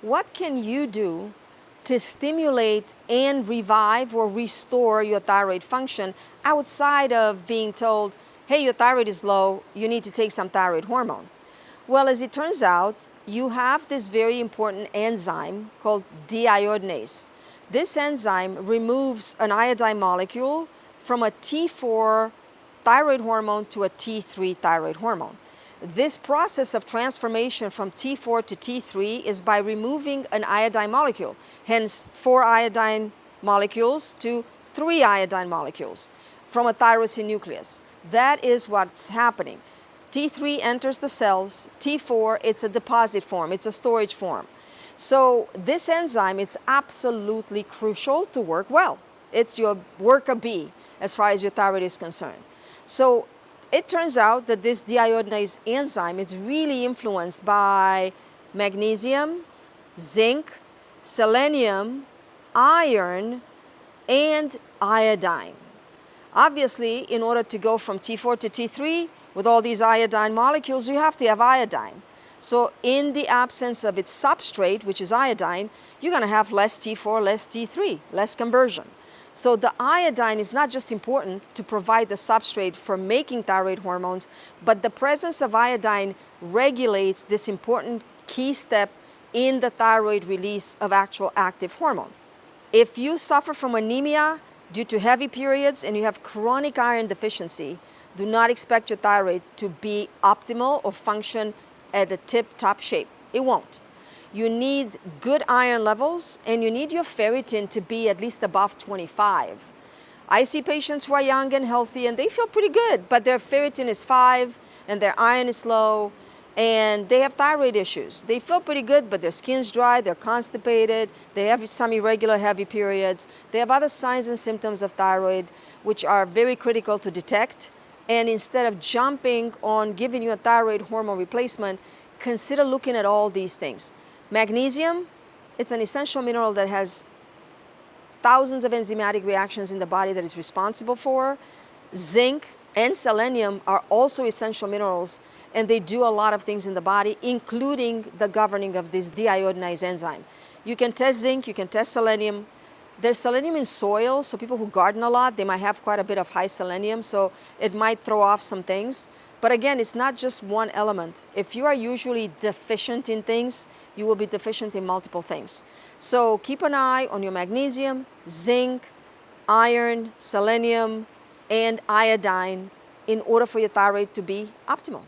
What can you do to stimulate and revive or restore your thyroid function outside of being told, hey, your thyroid is low, you need to take some thyroid hormone? Well, as it turns out, you have this very important enzyme called deiodinase. This enzyme removes an iodine molecule from a T4 thyroid hormone to a T3 thyroid hormone. This process of transformation from T4 to T3 is by removing an iodine molecule, hence 4 iodine molecules to 3 iodine molecules from a tyrosine nucleus. That is what's happening. T3 enters the cells, T4, it's a deposit form, it's a storage form. So this enzyme, it's absolutely crucial to work well. It's your worker bee as far as your thyroid is concerned. So it turns out that this deiodinase enzyme is really influenced by magnesium, zinc, selenium, iron, and iodine. Obviously, in order to go from T4 to T3 with all these iodine molecules, you have to have iodine. So in the absence of its substrate, which is iodine, you're going to have less T4, less T3, less conversion. So the iodine is not just important to provide the substrate for making thyroid hormones, but the presence of iodine regulates this important key step in the thyroid release of actual active hormone. If you suffer from anemia due to heavy periods and you have chronic iron deficiency, do not expect your thyroid to be optimal or function at a tip-top shape. It won't. You need good iron levels and you need your ferritin to be at least above 25. I see patients who are young and healthy and they feel pretty good, but their ferritin is 5 and their iron is low and they have thyroid issues. They feel pretty good, but their skin's dry, they're constipated, they have some irregular heavy periods, they have other signs and symptoms of thyroid which are very critical to detect. And instead of jumping on giving you a thyroid hormone replacement, consider looking at all these things. Magnesium, it's an essential mineral that has thousands of enzymatic reactions in the body that it's responsible for. Zinc and selenium are also essential minerals, and they do a lot of things in the body, including the governing of this deiodinase enzyme. You can test zinc, you can test selenium. There's selenium in soil, so people who garden a lot, they might have quite a bit of high selenium, so it might throw off some things. But again, it's not just one element. If you are usually deficient in things, you will be deficient in multiple things. So keep an eye on your magnesium, zinc, iron, selenium, and iodine in order for your thyroid to be optimal.